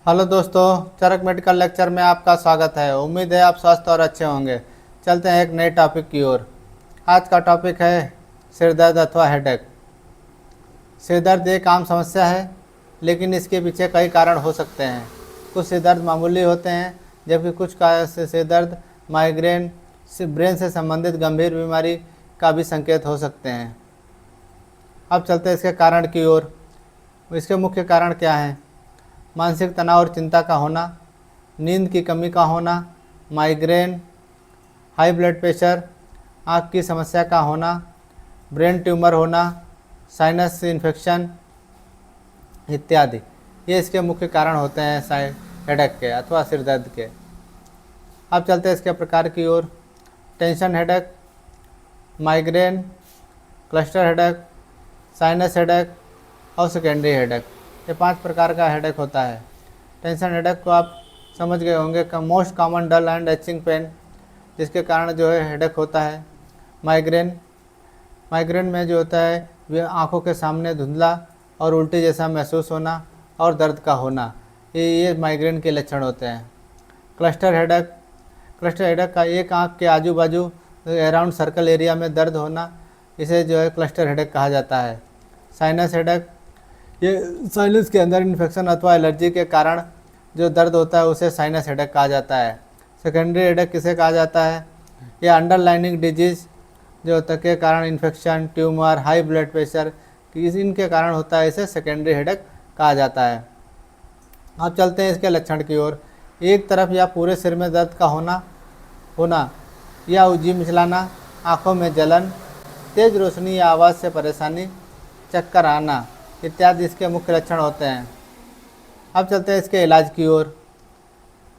Hello दोस्तों, चरक medical lecture में आपका स्वागत है। उम्मीद है आप स्वस्थ और अच्छे होंगे। चलते हैं एक नए टॉपिक की ओर। आज का टॉपिक है सिर दर्द अथवा हेडेक। सिर दर्द एक आम समस्या है, लेकिन इसके पीछे कई कारण हो सकते हैं। कुछ सिर दर्द मामूली होते हैं, जबकि कुछ का सिर दर्द माइग्रेन, ब्रेन से संबंधित गंभीर बीमारी का भी संकेत हो सकते हैं। अब चलते हैं इसके कारण की ओर। इसके मुख्य कारण क्या हैं? मानसिक तनाव और चिंता का होना, नींद की कमी का होना, माइग्रेन, हाई ब्लड प्रेशर, आँख की समस्या का होना, ब्रेन ट्यूमर होना, साइनस इन्फेक्शन इत्यादि। ये इसके मुख्य कारण होते हैं हेडेक के अथवा सिर दर्द के। अब चलते हैं इसके प्रकार की ओर। Tension headache, migraine, cluster headache, sinus headache और सेकेंडरी हेडेक। ये 5 प्रकार का हेडेक होता है। टेंशन हेडेक को आप समझ गए होंगे का most common dull and aching pain, जिसके कारण जो है हेडेक होता है। माइग्रेन में जो होता है वह आँखों के सामने धुंधला और उल्टी जैसा महसूस होना और दर्द का होना, ये माइग्रेन के लक्षण होते हैं। क्लस्टर हेडेक का एक आँख के आजू बाजू अराउंड सर्कल एरिया में दर्द होना, इसे जो है क्लस्टर हेडेक कहा जाता है। साइनस हेडेक, ये साइनस के अंदर इन्फेक्शन अथवा एलर्जी के कारण जो दर्द होता है उसे साइनस हेडेक कहा जाता है। सेकेंडरी हेडेक किसे कहा जाता है? यह अंडरलाइनिंग डिजीज़ जो होता के कारण infection, tumour, high blood pressure इनके कारण होता है, इसे सेकेंडरी हेडेक कहा जाता है। अब चलते हैं इसके लक्षण की ओर। एक तरफ या पूरे सिर में दर्द का होना या उलझी मिचलाना, आँखों में जलन, तेज़ रोशनी या आवाज़ से परेशानी, चक्कर आना इत्यादि इसके मुख्य लक्षण होते हैं। अब चलते हैं इसके इलाज की ओर।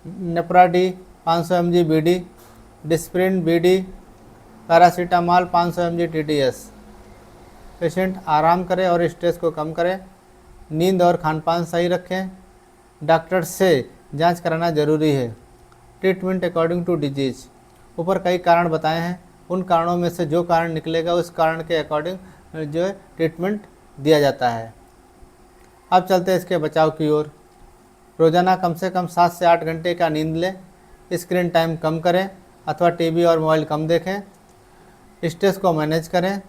नेप्राडी 500 mg BD, Disprin BD, paracetamol 500 mg TDS। Patient आराम करें और स्ट्रेस को कम करें। नींद और खानपान सही रखें। डॉक्टर से जांच कराना जरूरी है। Treatment according to disease. ऊपर कई कारण बताए हैं, उन कारणों में से जो कारण निकलेगा उस कारण के अकॉर्डिंग जो है ट्रीटमेंट दिया जाता है। अब चलते हैं इसके बचाव की ओर। रोज़ाना कम से कम 7 से 8 घंटे का नींद लें। स्क्रीन टाइम कम करें अथवा टीवी और मोबाइल कम देखें। स्ट्रेस को मैनेज करें।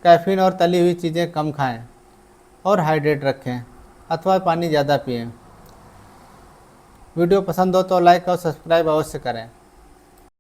कैफीन और तली हुई चीज़ें कम खाएं और हाइड्रेट रखें अथवा पानी ज़्यादा पिएं। वीडियो पसंद हो तो लाइक और सब्सक्राइब अवश्य करें।